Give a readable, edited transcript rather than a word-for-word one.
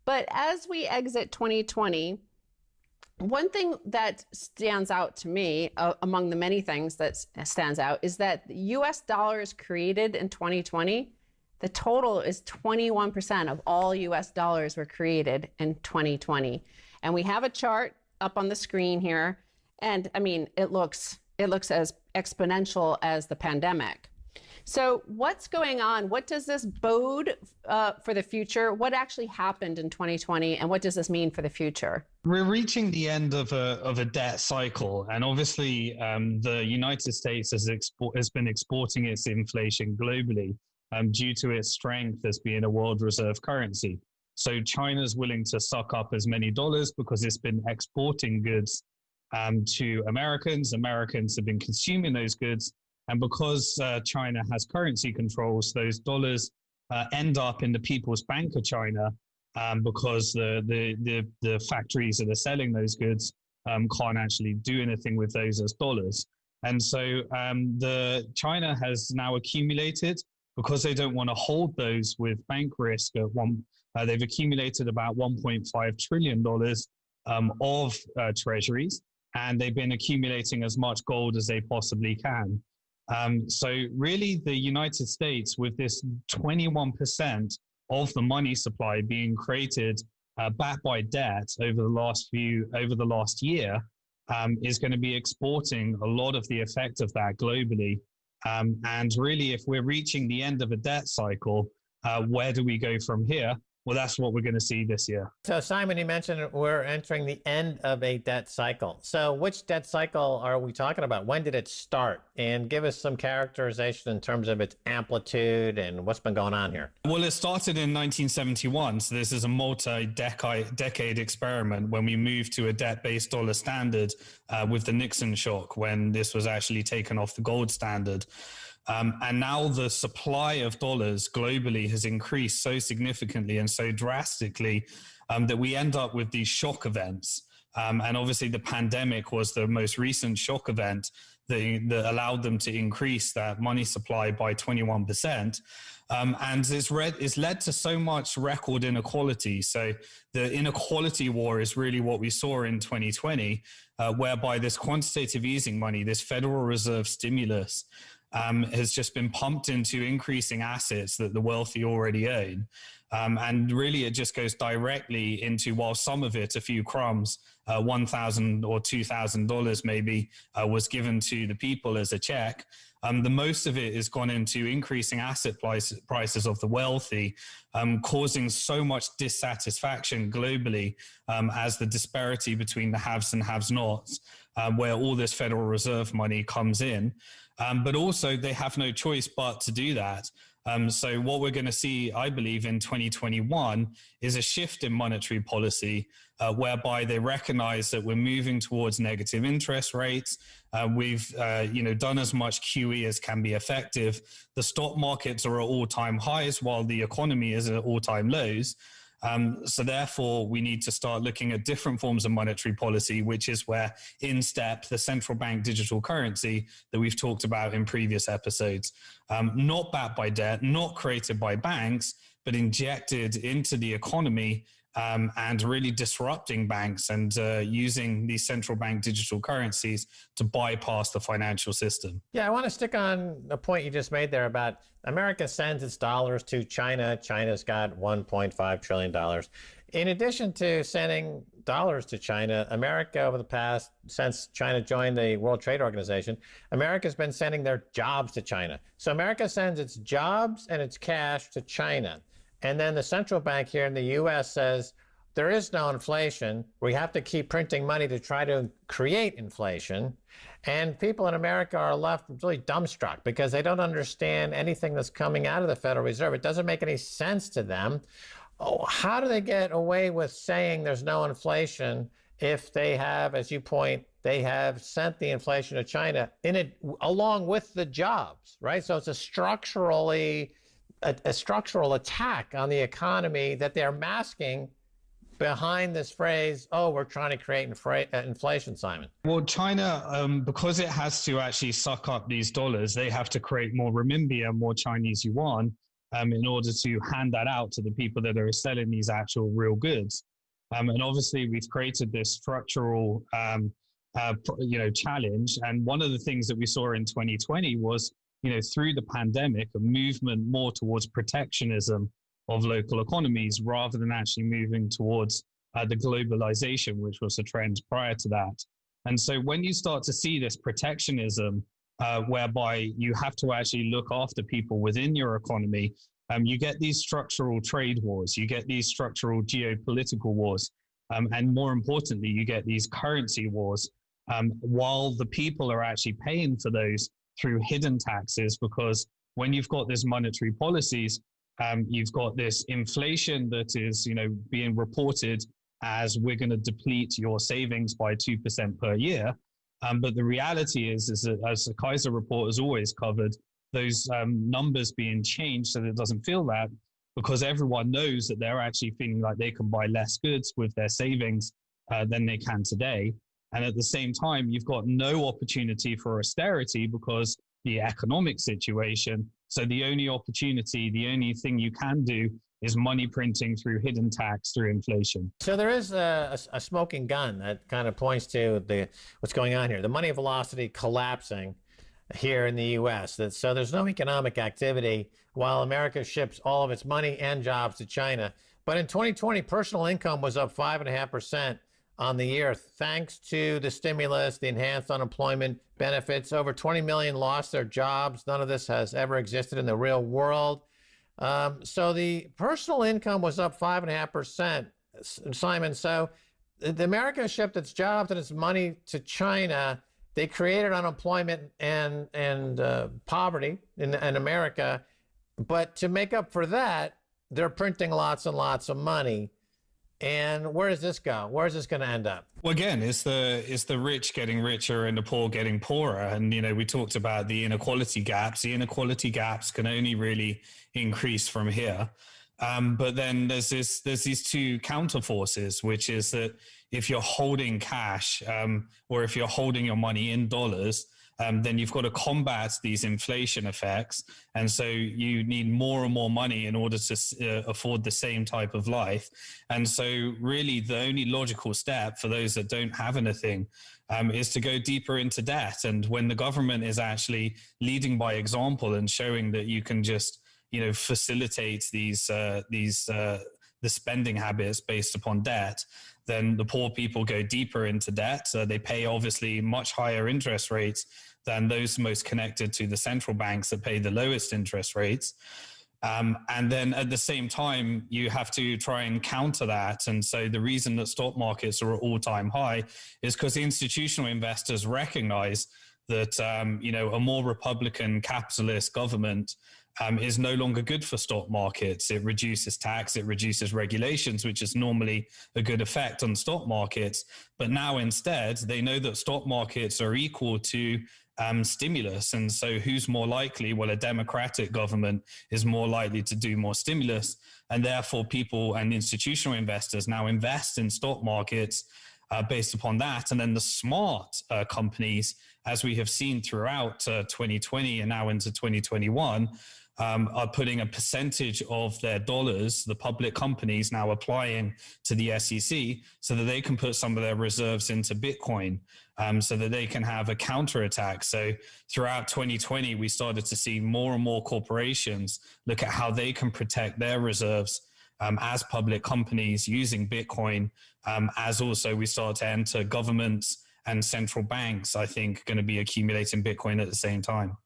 But as we exit 2020, one thing that stands out to me, among the many things that stands out, is that the US dollars created in 2020, the total is 21% of all US dollars were created in 2020. And we have a chart up on the screen here. And I mean, it looks as exponential as the pandemic. So what's going on? What does this bode for the future? What actually happened in 2020, and what does this mean for the future? We're reaching the end of a debt cycle, and obviously the United States has been exporting its inflation globally due to its strength as being a world reserve currency. So China's willing to suck up as many dollars because it's been exporting goods to Americans. Americans have been consuming those goods. And because China has currency controls, those dollars end up in the People's Bank of China because the factories that are selling those goods can't actually do anything with those as dollars. And so China has now accumulated, because they don't want to hold those with bank risk, they've accumulated about $1.5 trillion of treasuries, and they've been accumulating as much gold as they possibly can. So really the United States, with this 21% of the money supply being created backed by debt over the last year, is going to be exporting a lot of the effect of that globally. And really, if we're reaching the end of a debt cycle, where do we go from here? Well, that's what we're going to see this year. So, Simon, you mentioned we're entering the end of a debt cycle. So which debt cycle are we talking about? When did it start? And give us some characterization in terms of its amplitude and what's been going on here. Well, it started in 1971. So this is a multi-decade experiment when we moved to a debt-based dollar standard with the Nixon shock, when this was actually taken off the gold standard. And now the supply of dollars globally has increased so significantly and so drastically that we end up with these shock events. And obviously the pandemic was the most recent shock event that allowed them to increase that money supply by 21%. And it's led to so much record inequality. So the inequality war is really what we saw in 2020, whereby this quantitative easing money, this Federal Reserve stimulus, has just been pumped into increasing assets that the wealthy already own. And really, it just goes directly into, while some of it, a few crumbs, $1,000 or $2,000 maybe, was given to the people as a check. The most of it has gone into increasing asset prices of the wealthy, causing so much dissatisfaction globally as the disparity between the haves and have-nots, where all this Federal Reserve money comes in. But also they have no choice but to do that. So what we're going to see, I believe, in 2021 is a shift in monetary policy whereby they recognize that we're moving towards negative interest rates. We've done as much QE as can be effective. The stock markets are at all-time highs while the economy is at all-time lows. So therefore, we need to start looking at different forms of monetary policy, which is where in step the central bank digital currency that we've talked about in previous episodes, not backed by debt, not created by banks, but injected into the economy and really disrupting banks and using these central bank digital currencies to bypass the financial system. Yeah, I want to stick on the point you just made there about America sends its dollars to China. China's got $1.5 trillion. In addition to sending dollars to China, America over the past, since China joined the World Trade Organization, America's been sending their jobs to China. So America sends its jobs and its cash to China. And then the central bank here in the U.S. says there is no inflation. We have to keep printing money to try to create inflation. And people in America are left really dumbstruck because they don't understand anything that's coming out of the Federal Reserve. It doesn't make any sense to them. Oh, how do they get away with saying there's no inflation if they have, as you point, they have sent the inflation to China in it along with the jobs, right? So it's a structural attack on the economy that they're masking behind this phrase, oh, we're trying to create inflation, Simon. Well, China, because it has to actually suck up these dollars, they have to create more renminbi and more Chinese yuan. in order to hand that out to the people that are selling these actual real goods. And obviously, we've created this structural, challenge. And one of the things that we saw in 2020 was, through the pandemic, a movement more towards protectionism of local economies rather than actually moving towards the globalization, which was a trend prior to that. And so when you start to see this protectionism, whereby you have to actually look after people within your economy, you get these structural trade wars, you get these structural geopolitical wars, and more importantly, you get these currency wars, while the people are actually paying for those through hidden taxes, because when you've got this monetary policies, you've got this inflation that is, being reported as we're going to deplete your savings by 2% per year. But the reality is that, as the Kaiser report has always covered, those numbers being changed so that it doesn't feel that, because everyone knows that they're actually feeling like they can buy less goods with their savings than they can today. And at the same time, you've got no opportunity for austerity because the economic situation. So the only opportunity, the only thing you can do is money printing through hidden tax, through inflation. So there is a smoking gun that kind of points to what's going on here. The money velocity collapsing here in the U.S. So there's no economic activity while America ships all of its money and jobs to China. But in 2020, personal income was up 5.5% on the year, thanks to the stimulus, the enhanced unemployment benefits. Over 20 million lost their jobs. None of this has ever existed in the real world. So the personal income was up 5.5%, Simon. So the America shipped its jobs and its money to China. They created unemployment and poverty in America. But to make up for that, they're printing lots and lots of money. And where does this go? Where is this going to end up? Well, again, it's the rich getting richer and the poor getting poorer. And, we talked about the inequality gaps. The inequality gaps can only really increase from here. But then there's these two counter forces, which is that if you're holding cash or if you're holding your money in dollars, then you've got to combat these inflation effects. And so you need more and more money in order to afford the same type of life. And so really the only logical step for those that don't have anything is to go deeper into debt. And when the government is actually leading by example and showing that you can just, facilitate the spending habits based upon debt, then the poor people go deeper into debt. They pay obviously much higher interest rates than those most connected to the central banks that pay the lowest interest rates. And then at the same time, you have to try and counter that. And so the reason that stock markets are at all-time high is because institutional investors recognize that, a more Republican capitalist government is no longer good for stock markets. It reduces tax, it reduces regulations, which is normally a good effect on stock markets. But now instead, they know that stock markets are equal to stimulus. And so who's more likely? Well, a democratic government is more likely to do more stimulus. And therefore, people and institutional investors now invest in stock markets based upon that. And then the smart companies, as we have seen throughout 2020 and now into 2021, are putting a percentage of their dollars, the public companies now applying to the SEC so that they can put some of their reserves into Bitcoin so that they can have a counterattack. So throughout 2020, we started to see more and more corporations look at how they can protect their reserves as public companies using Bitcoin, as also we start to enter governments and central banks, I think, going to be accumulating Bitcoin at the same time.